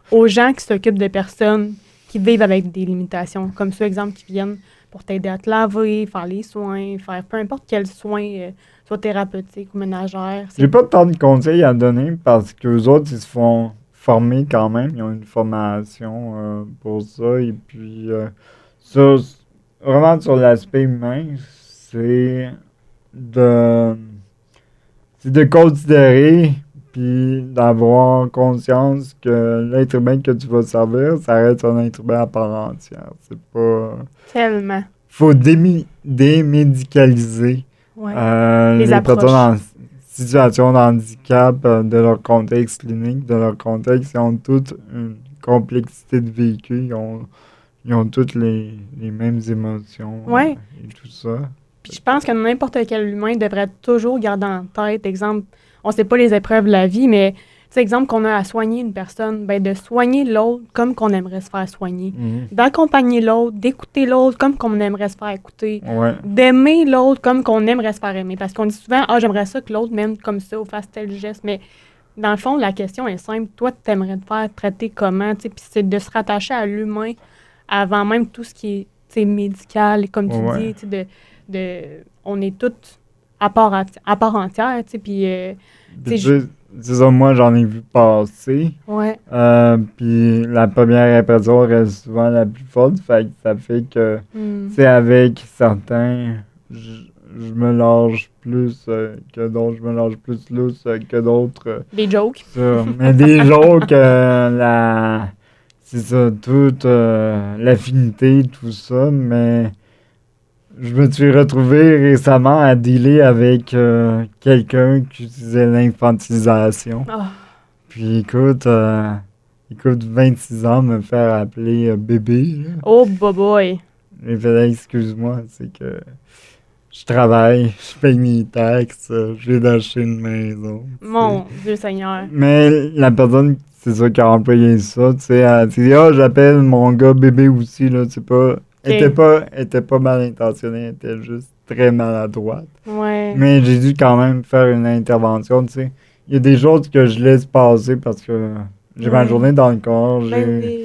aux gens qui s'occupent de personnes qui vivent avec des limitations, comme ceux, exemple, qui viennent pour t'aider à te laver, faire les soins, faire peu importe quels soins, soit thérapeutiques ou ménagères. J'ai pas tant de conseils à donner parce qu'eux autres, ils se font former quand même. Ils ont une formation pour ça. Et puis, vraiment sur l'aspect humain, c'est de considérer puis d'avoir conscience que l'être humain que tu vas servir, ça reste un être humain à part entière. C'est pas... Tellement. Faut démédicaliser les personnes en situation de handicap de leur contexte clinique, de leur contexte. Ils ont toute une complexité de vécu. Ils ont toutes les mêmes émotions et tout ça. Puis je pense que n'importe quel humain devrait toujours garder en tête, exemple, on sait pas les épreuves de la vie, mais, tu sais, exemple, qu'on a à soigner une personne, ben de soigner l'autre comme qu'on aimerait se faire soigner. D'accompagner l'autre, d'écouter l'autre comme qu'on aimerait se faire écouter. D'aimer l'autre comme qu'on aimerait se faire aimer. Parce qu'on dit souvent, j'aimerais ça que l'autre m'aime comme ça ou fasse tel geste. Mais dans le fond, la question est simple. Toi, tu aimerais te faire traiter comment? Puis c'est de se rattacher à l'humain avant même tout ce qui est médical, comme tu dis, on est toutes à part entière, tu sais, puis... c'est ça, moi, j'en ai vu passer. Puis la première impression reste souvent la plus forte, ça fait que, tu sais, avec certains, je me lâche plus que d'autres, je me lâche plus lousse que d'autres. Des jokes. Mais des jokes, c'est ça, toute l'affinité, tout ça, mais... Je me suis retrouvé récemment à dealer avec quelqu'un qui utilisait l'infantilisation. Puis écoute, 26 ans, me faire appeler bébé. Là. Oh, boy! J'ai fait, excuse-moi, c'est que je travaille, je paye mes taxes, je viens d'acheter une maison. Mon Dieu Seigneur! Mais la personne, c'est ça qui a employé ça, tu sais, elle dit, j'appelle mon gars bébé aussi, là, c'est pas... Elle était pas mal intentionnée, elle était juste très maladroite. Ouais. Mais j'ai dû quand même faire une intervention, tu sais. Il y a des choses que je laisse passer parce que j'ai ma Ouais. journée dans le corps. Ben oui.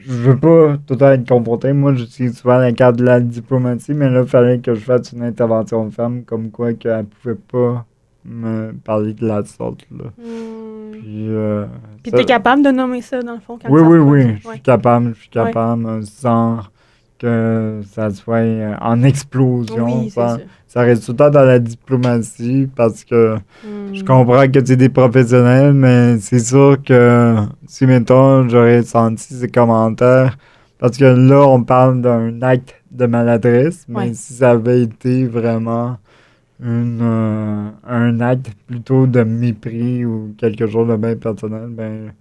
Je veux pas tout le temps être confronté. Moi, j'utilise souvent la carte de la diplomatie, mais là, il fallait que je fasse une intervention de femme, comme quoi qu'elle pouvait pas me parler de la sorte, là. Puis t'es capable de nommer ça, dans le fond, quand Oui, ça oui, se oui. produit? Je suis capable, sans que ça soit en explosion. Oui, c'est ça. Ça reste tout le temps dans la diplomatie parce que Hmm. je comprends que tu es des professionnels, mais c'est sûr que si, mettons, j'aurais senti ces commentaires, parce que là, on parle d'un acte de maladresse, mais Ouais. si ça avait été vraiment un acte plutôt de mépris ou quelque chose de bien personnel, ben,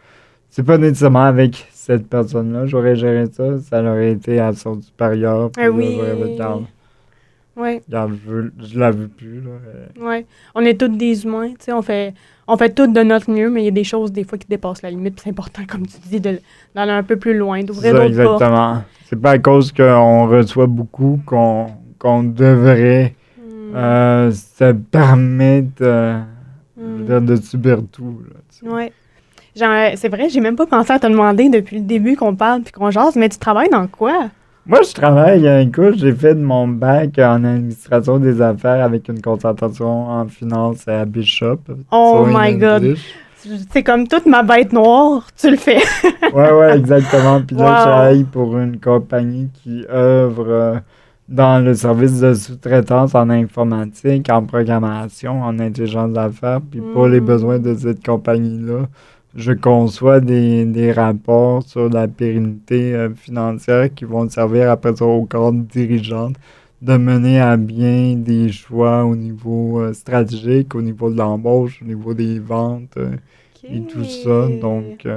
c'est pas nécessairement avec cette personne-là. J'aurais géré ça, ça aurait été à son supérieur, puis là, Oui. j'aurais fait, Ouais. regarde, je la veux plus, là. Ouais. On est tous des humains, tu sais, on fait tout de notre mieux, mais il y a des choses, des fois, qui dépassent la limite, puis c'est important, comme tu dis, d'aller un peu plus loin, C'est d'ouvrir ça, d'autres portes. exactement. C'est pas à cause qu'on reçoit beaucoup qu'on devrait se permettre je veux dire, de subir tout, là, tu sais. Ouais. C'est vrai, j'ai même pas pensé à te demander depuis le début qu'on parle puis qu'on jase, mais tu travailles dans quoi? Moi, je travaille, écoute, j'ai fait de mon bac en administration des affaires avec une concentration en finance à Bishop. Oh sur my God. English. C'est comme toute ma bête noire, tu le fais. Ouais, exactement. Puis là, Wow. je travaille pour une compagnie qui œuvre dans le service de sous-traitance en informatique, en programmation, en intelligence d'affaires. Puis pour les besoins de cette compagnie-là, je conçois des rapports sur la pérennité financière qui vont servir après ça aux cadres dirigeantes de mener à bien des choix au niveau stratégique, au niveau de l'embauche, au niveau des ventes et tout ça. Donc,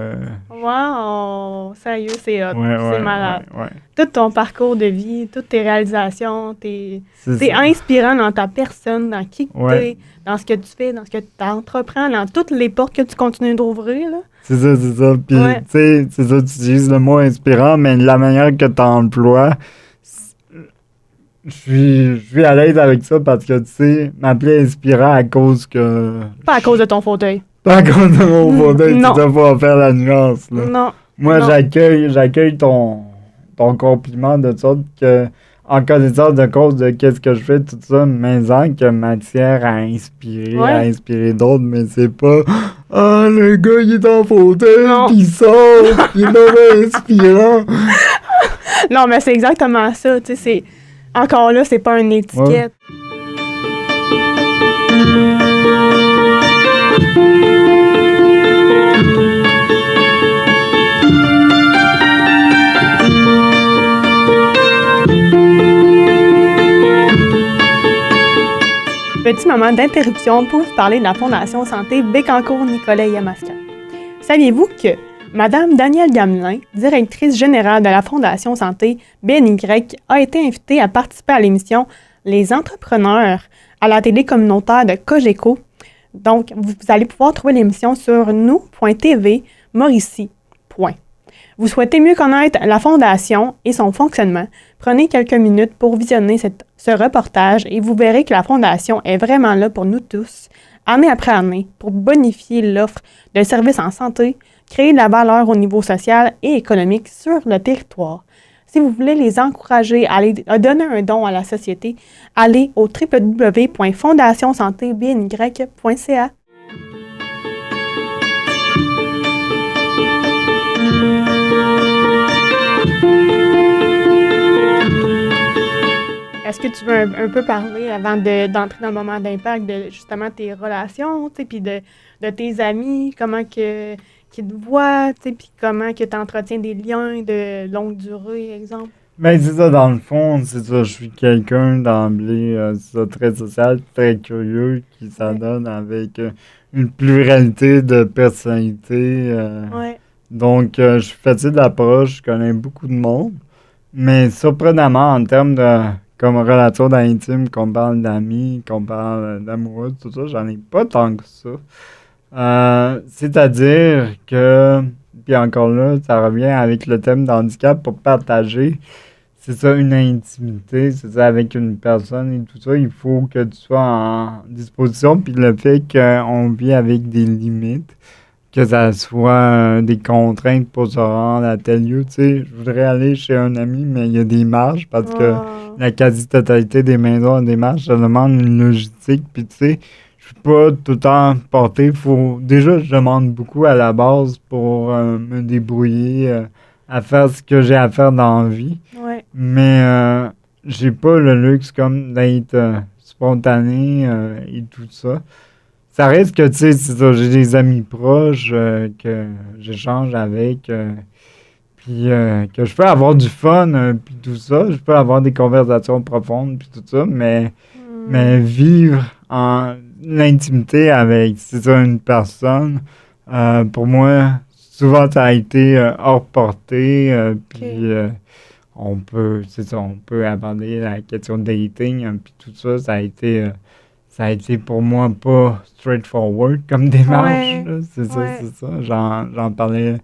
Wow! Sérieux, c'est hot. ouais, C'est malade. ouais. Tout ton parcours de vie, toutes tes réalisations, C'est c'est ça. inspirant dans ta personne, dans qui que Ouais. t'es, dans ce que tu fais, dans ce que tu entreprends, dans toutes les portes que tu continues d'ouvrir, là. C'est ça. Puis, Ouais. tu sais, c'est ça, tu utilises le mot inspirant, mais la manière que tu emploies, je suis à l'aise avec ça parce que, tu sais, m'appeler inspirant à cause que... Pas à cause de ton fauteuil. Pas à cause de mon fauteuil, Non. tu dois pas faire la nuance, là. Non. Moi, Non. j'accueille ton compliment de sorte que, en connaissance de cause de qu'est-ce que je fais, tout ça, mais en que matière à Ouais. inspirer d'autres, mais c'est pas « Ah, le gars, il est en fauteuil, Non. pis il sort, il est pas inspirant. Non, mais c'est exactement ça, tu sais, c'est... Encore là, c'est pas une étiquette. Petit moment d'interruption pour vous parler de la Fondation Santé Bécancour-Nicolet-Yamaska. Saviez-vous que Madame Danielle Gamelin, directrice générale de la Fondation Santé BNY, a été invitée à participer à l'émission Les Entrepreneurs à la télé communautaire de Cogeco. Donc, vous allez pouvoir trouver l'émission sur nous.tv Mauricie. Vous souhaitez mieux connaître la Fondation et son fonctionnement? Prenez quelques minutes pour visionner ce reportage et vous verrez que la Fondation est vraiment là pour nous tous, année après année, pour bonifier l'offre de services en santé, créer de la valeur au niveau social et économique sur le territoire. Si vous voulez les encourager à donner un don à la société, allez au www.fondationsantébny.ca. Est-ce que tu veux un peu parler avant d'entrer dans le moment d'impact de justement tes relations, tu sais, puis de tes amis, comment que qu'ils te voient, tu sais, puis comment que tu entretiens des liens de longue durée, exemple? Ben, c'est ça, dans le fond, c'est ça, je suis quelqu'un d'emblée, c'est ça, très social, très curieux, qui s'adonne avec une pluralité de personnalités. Ouais. Donc, je suis facile d'approche, je connais beaucoup de monde, mais surprenamment, en termes de comme relation d'intime, qu'on parle d'amis, qu'on parle d'amoureux, tout ça, j'en ai pas tant que ça. C'est-à-dire que, puis encore là, ça revient avec le thème d'handicap pour partager, c'est ça, une intimité, c'est ça, avec une personne et tout ça, il faut que tu sois en disposition. Puis le fait qu'on vit avec des limites, que ça soit des contraintes pour se rendre à tel lieu, tu sais, je voudrais aller chez un ami, mais il y a des marges parce que Ah, la quasi-totalité des maisons ont des marges, ça demande une logistique, puis tu sais, je suis pas tout le temps porté, déjà, je demande beaucoup à la base pour me débrouiller à faire ce que j'ai à faire dans la vie. ouais. Mais j'ai pas le luxe comme d'être spontané et tout ça. Ça reste que, tu sais, c'est ça, j'ai des amis proches que j'échange avec, puis que je peux avoir du fun, puis tout ça. Je peux avoir des conversations profondes, puis tout ça, mais vivre en l'intimité avec, c'est ça, une personne, pour moi, souvent, ça a été hors portée, puis c'est ça, on peut aborder la question de dating, puis tout ça, ça a été pour moi pas straightforward comme démarche, Ouais, là. C'est ça, ouais. c'est ça. J'en parlais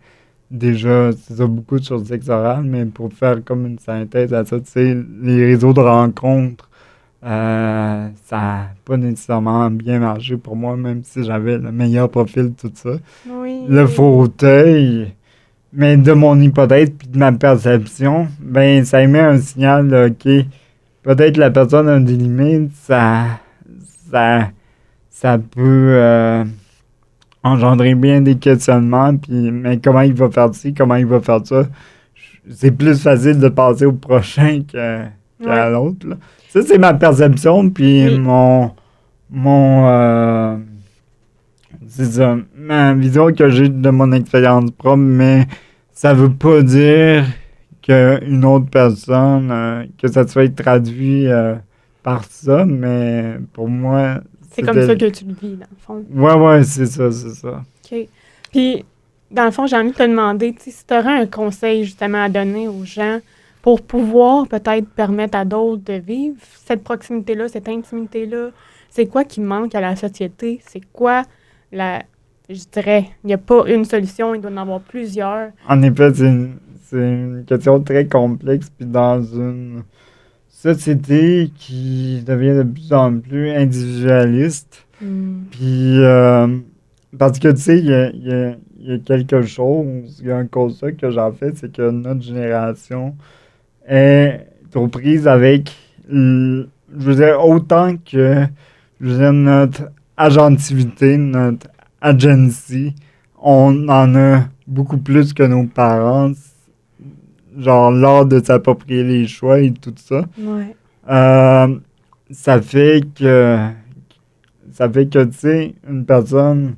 déjà, c'est ça, beaucoup sur le sexe oral, mais pour faire comme une synthèse à ça, tu sais, les réseaux de rencontres, ça n'a pas nécessairement bien marché pour moi, même si j'avais le meilleur profil, tout ça. Le Oui. fauteuil, mais de mon hypothèse puis de ma perception, ben ça émet un signal, là, OK, peut-être la personne a des limites, ça, ça peut engendrer bien des questionnements, puis mais comment il va faire ci, comment il va faire ça, c'est plus facile de passer au prochain qu'à Ouais. l'autre, là. Ça, c'est ma perception, puis Oui. mon c'est ça, ma vision que j'ai de mon expérience propre, mais ça veut pas dire qu'une autre personne, que ça soit traduit par ça, mais pour moi, C'est comme ça c'était... que tu le vis, dans le fond. Ouais, ouais, c'est ça, c'est ça. OK. Puis, dans le fond, j'ai envie de te demander, tu sais, si tu aurais un conseil justement à donner aux gens pour pouvoir peut-être permettre à d'autres de vivre cette proximité-là, cette intimité-là, c'est quoi qui manque à la société? C'est quoi je dirais, il n'y a pas une solution, il doit y en avoir plusieurs. En effet, c'est une question très complexe, puis dans une société qui devient de plus en plus individualiste, puis parce que, tu sais, il y a quelque chose, il y a un constat que j'en fais, c'est que notre génération est aux prises avec, je veux dire, autant que, je veux dire, notre agentivité, notre agency, on en a beaucoup plus que nos parents, genre l'art de s'approprier les choix et tout ça. Ouais. Euh, ça fait que, tu sais, une personne,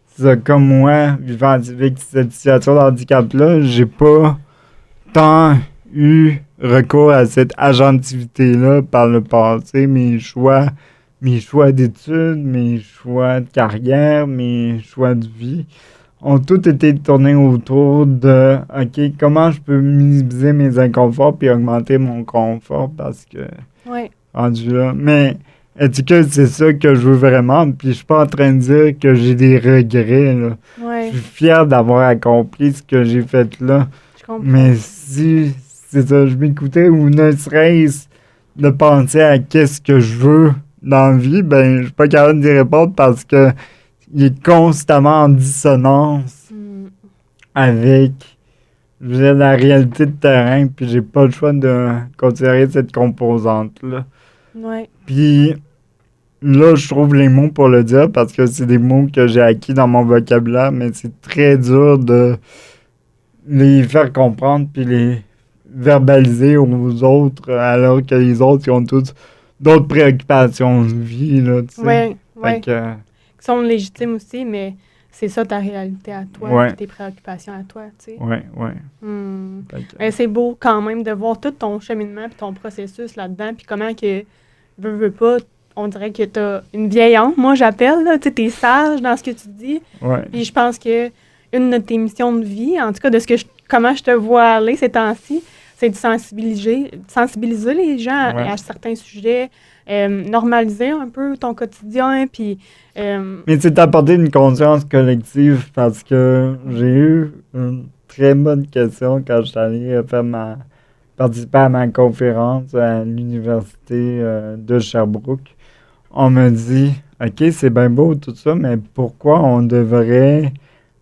c'est ça, comme moi, vivant avec cette situation de handicap-là, j'ai pas tant eu recours à cette agentivité-là par le passé. Mes choix d'études, mes choix de carrière, mes choix de vie ont tous été tournés autour de, OK, comment je peux minimiser mes inconforts puis augmenter mon confort parce que, Ouais. rendu là. Mais est-ce que c'est ça que je veux vraiment? Puis je suis pas en train de dire que j'ai des regrets, là. Ouais. Je suis fier d'avoir accompli ce que j'ai fait là. Je comprends. Mais si, c'est ça, je m'écoutais ou ne serait-ce de penser à qu'est-ce que je veux dans la vie, ben, je suis pas capable d'y répondre parce que il est constamment en dissonance avec, je veux dire, la réalité de terrain, puis j'ai pas le choix de considérer cette composante-là. Ouais. Puis là, je trouve les mots pour le dire parce que c'est des mots que j'ai acquis dans mon vocabulaire, mais c'est très dur de les faire comprendre puis les verbaliser aux autres alors que les autres ils ont tous d'autres préoccupations de vie, là, tu sais. Ouais. Ouais. Fait que, Qui sont légitimes aussi, mais c'est ça ta réalité à toi, Ouais. puis tes préoccupations à toi, tu sais. ouais. Fait que, Mais c'est beau quand même de voir tout ton cheminement puis ton processus là-dedans, puis comment que, veux pas, on dirait que t'as une vieille âme, moi j'appelle, là, tu sais, t'es sage dans ce que tu dis, ouais. puis je pense que une de tes missions de vie, en tout cas de comment je te vois aller ces temps-ci, c'est de sensibiliser les gens Ouais. à certains sujets, normaliser un peu ton quotidien, puis... Mais c'est d'apporter une conscience collective parce que j'ai eu une très bonne question quand je suis allé faire participé à ma conférence à l'université de Sherbrooke, on me dit « OK, c'est bien beau tout ça, mais pourquoi on devrait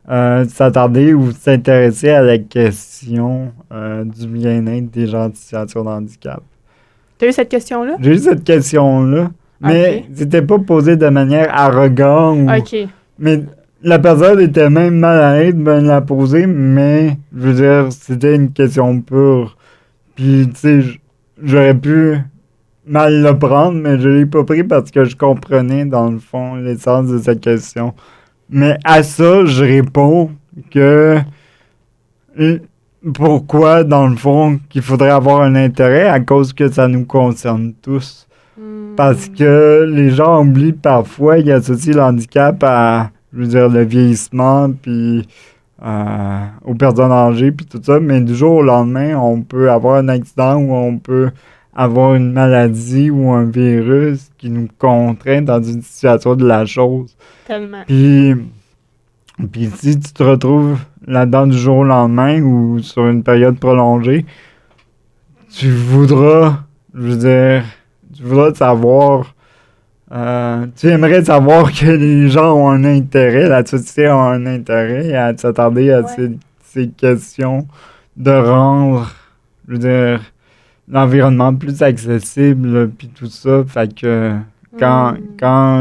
s'attarder ou s'intéresser à la question du bien-être des gens en situation de handicap? » T'as eu cette question-là? J'ai eu cette question-là, mais c'était pas posé de manière arrogante. OK. Mais la personne était même mal à l'aise de me la poser, mais je veux dire, c'était une question pure. Puis, tu sais, j'aurais pu mal le prendre, mais je l'ai pas pris parce que je comprenais, dans le fond, l'essence de cette question. Mais à ça, je réponds que pourquoi, dans le fond, qu'il faudrait avoir un intérêt à cause que ça nous concerne tous. Parce que les gens oublient parfois, ils associent le handicap à, je veux dire, le vieillissement, puis aux personnes âgées, puis tout ça. Mais du jour au lendemain, on peut avoir un accident ou on peut avoir une maladie ou un virus qui nous contraint dans une situation de la chose. Tellement. Puis si tu te retrouves là-dedans du jour au lendemain ou sur une période prolongée, tu voudras, je veux dire, tu voudras savoir, tu aimerais savoir que les gens ont un intérêt, la société a un intérêt à s'attarder à ces questions de rendre, je veux dire, l'environnement plus accessible, puis tout ça. Fait que quand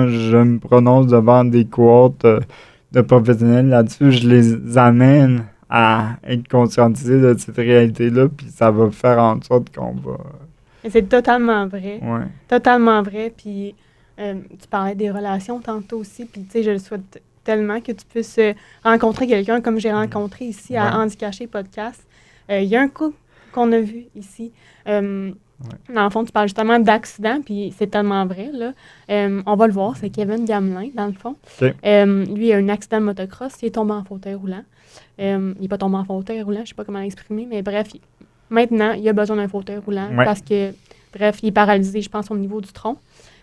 je me prononce devant des cohortes de professionnels là-dessus, je les amène à être conscientisés de cette réalité-là, puis ça va faire en sorte qu'on va... C'est totalement vrai. Ouais. Totalement vrai. Puis tu parlais des relations tantôt aussi, puis tu sais, je le souhaite tellement que tu puisses rencontrer quelqu'un comme j'ai rencontré ici à Handicaché Podcast. Il y a un couple qu'on a vu ici. Dans le fond, tu parles justement d'accident, puis c'est tellement vrai, là. On va le voir, c'est Kevin Gamelin, dans le fond. Okay. Lui, il a un accident de motocross, il est tombé en fauteuil roulant. Il n'est pas tombé en fauteuil roulant, je ne sais pas comment l'exprimer, mais bref, maintenant, il a besoin d'un fauteuil roulant parce que, bref, il est paralysé, je pense, au niveau du tronc.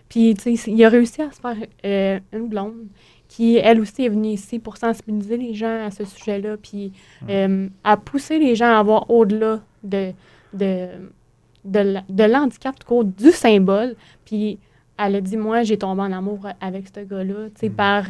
Puis, tu sais, il a réussi à se faire une blonde qui, elle aussi, est venue ici pour sensibiliser les gens à ce sujet-là, puis à pousser les gens à voir au-delà de l'handicap, du symbole. Puis elle a dit, moi, j'ai tombé en amour avec ce gars-là, tu sais, par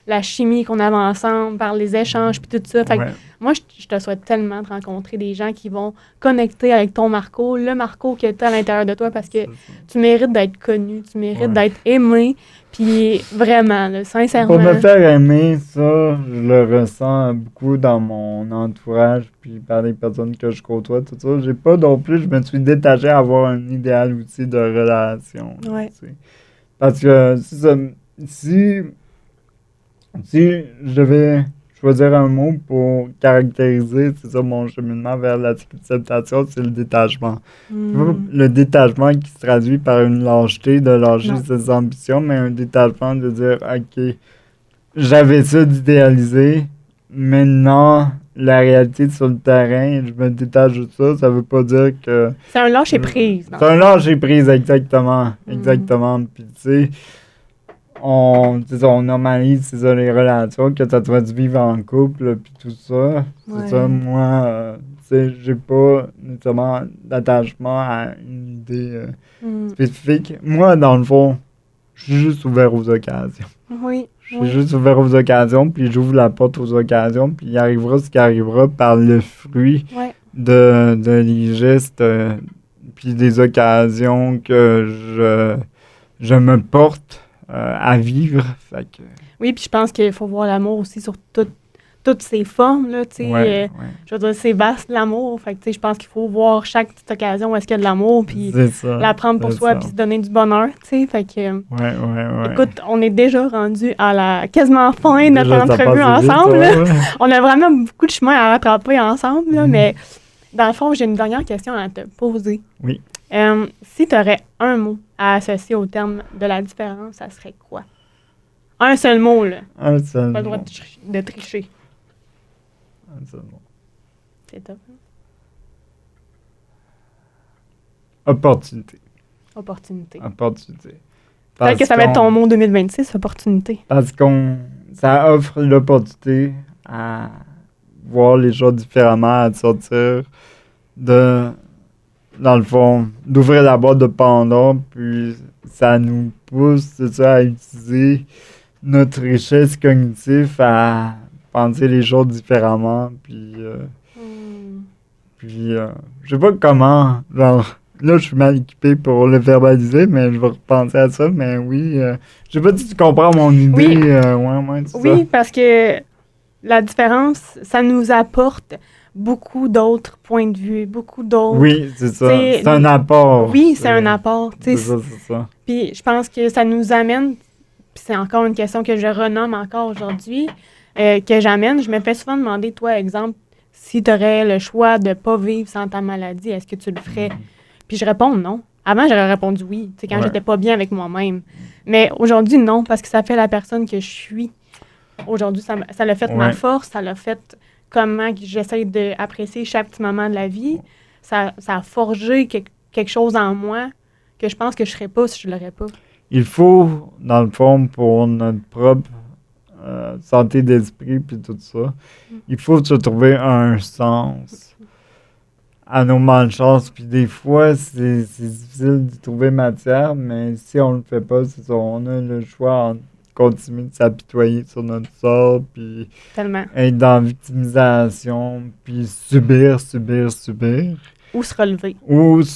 la chimie qu'on avait ensemble, par les échanges, puis tout ça. Fait que moi, je te souhaite tellement de rencontrer des gens qui vont connecter avec ton Marco, le Marco que tu as à l'intérieur de toi, parce que tu mérites d'être connu, tu mérites d'être aimé, puis vraiment, là, sincèrement... Pour me faire aimer, ça, je le ressens beaucoup dans mon entourage, puis par les personnes que je côtoie, tout ça. J'ai pas non plus, je me suis détaché à avoir un idéal outil de relation. Ouais. Parce que si je devais choisir un mot pour caractériser, c'est ça, mon cheminement vers l'acceptation, c'est le détachement. Le détachement qui se traduit par une lâcheté, de lâcher ses ambitions, mais un détachement de dire, OK, j'avais ça d'idéaliser, maintenant, la réalité sur le terrain, je me détache de ça, ça veut pas dire que... C'est un lâcher-prise. C'est un lâcher-prise, exactement. Exactement. Puis, tu sais, on normalise, c'est ça, les relations, que ça doit se vivre en couple, puis tout ça. C'est ça, moi, tu sais, j'ai pas nécessairement d'attachement à une idée spécifique. Moi, dans le fond, je suis juste ouvert aux occasions. Oui. Je suis juste ouvert aux occasions, puis j'ouvre la porte aux occasions, puis il arrivera ce qui arrivera par le fruit de les gestes, puis des occasions que je me porte à vivre. Fait que... Oui, puis je pense qu'il faut voir l'amour aussi sur toutes ses formes, là, tu sais. Je veux dire, c'est vaste, l'amour. Fait que, tu sais, je pense qu'il faut voir chaque petite occasion où est-ce qu'il y a de l'amour, puis la prendre pour soi, puis se donner du bonheur, tu sais. Fait que, écoute, on est déjà rendu à la quasiment fin de notre entrevue ensemble. On a vraiment beaucoup de chemin à rattraper ensemble, là, mais dans le fond, j'ai une dernière question à te poser. Oui. Si tu aurais un mot à associer au terme de la différence, ça serait quoi? Un seul mot, là. Un seul mot. Pas le droit de tricher. Un seul mot. C'est top. Opportunité. Opportunité. Peut-être que ça va être ton mot 2026, opportunité. Parce ça offre l'opportunité à voir les choses différemment, à sortir de dans le fond, d'ouvrir la boîte de Pandore, puis ça nous pousse, c'est ça, à utiliser notre richesse cognitive à penser les choses différemment, puis je sais pas comment, genre, là, je suis mal équipé pour le verbaliser, mais je vais repenser à ça, mais oui, je sais pas si tu comprends mon idée, Oui. ouais, c'est Oui, parce que la différence, ça nous apporte beaucoup d'autres points de vue, beaucoup d'autres... Oui, c'est ça, t'sais, c'est un apport. Oui, c'est un apport, tu sais. C'est ça. Puis je pense que ça nous amène, puis c'est encore une question que je renomme encore aujourd'hui, que j'amène. Je me fais souvent demander, toi, exemple, si tu aurais le choix de ne pas vivre sans ta maladie, est-ce que tu le ferais? Puis je réponds non. Avant, j'aurais répondu oui, tu sais, quand j'étais pas bien avec moi-même. Mais aujourd'hui, non, parce que ça fait la personne que je suis. Aujourd'hui, ça l'a fait ma force, ça l'a fait comment j'essaie d'apprécier chaque petit moment de la vie. Ça a forgé quelque chose en moi que je pense que je ne serais pas si je ne l'aurais pas. Il faut, dans le fond, pour notre propre santé d'esprit puis tout ça, il faut se trouver un sens à nos malchances. Puis des fois, c'est difficile de trouver matière, mais si on le fait pas, c'est ça, on a le choix entre continuer de s'apitoyer sur notre sort, puis être dans la victimisation, puis subir. Ou se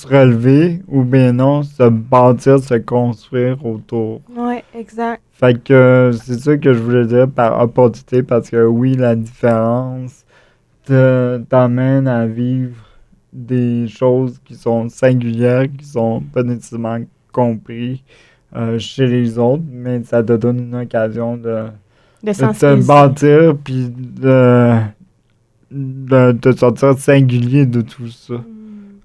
relever. Ou bien non, se bâtir, se construire autour. Oui, exact. Fait que c'est ça que je voulais dire par opportunité, parce que oui, la différence t'amène à vivre des choses qui sont singulières, qui sont pas nécessairement comprises chez les autres, mais ça te donne une occasion de te bâtir, puis de te sortir singulier de tout ça.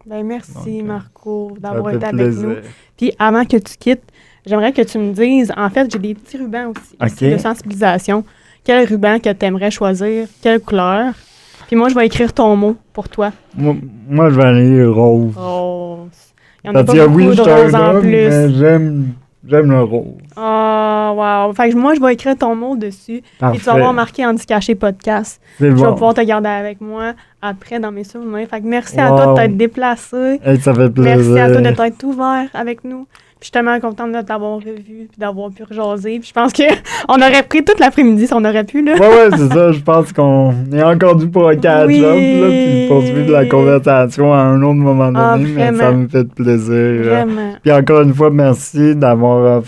Ben merci, donc, Marco, d'avoir été avec nous. Puis avant que tu quittes, j'aimerais que tu me dises, en fait, j'ai des petits rubans aussi ici, de sensibilisation. Quel ruban que tu aimerais choisir? Quelle couleur? Puis moi, je vais écrire ton mot pour toi. Moi je vais aller rose. Rose. Il y en a pas beaucoup de rose en plus. Mais j'aime le rose. Oh, wow. Fait que moi, je vais écrire ton mot dessus. Parfait. Et tu vas avoir marqué Andy Caché podcast. Je vais pouvoir te garder avec moi après dans mes souvenirs. Fait que merci à toi de t'être déplacé. Hey, ça fait plaisir. Merci à toi de t'être ouvert avec nous. Puis je suis tellement contente de t'avoir revu puis d'avoir pu rejaser. Puis je pense qu'on aurait pris toute l'après-midi si on aurait pu, là. Ouais, c'est ça. Je pense qu'on est encore dû pour un catch-up, là, puis poursuivre la conversation à un autre moment donné. Mais ça me fait plaisir. Vraiment. Puis encore une fois, merci d'avoir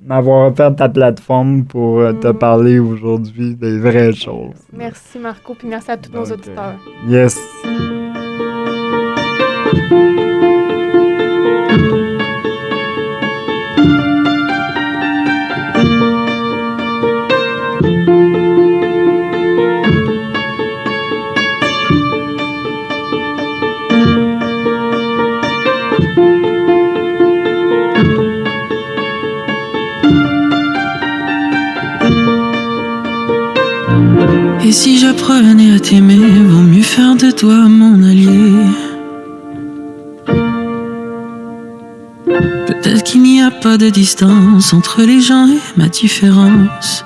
m'avoir offert ta plateforme pour te parler aujourd'hui des vraies choses. Merci, Marco. Puis merci à tous nos auditeurs. Yes. Et si j'apprenais à t'aimer, vaut mieux faire de toi mon allié. Peut-être qu'il n'y a pas de distance entre les gens et ma différence.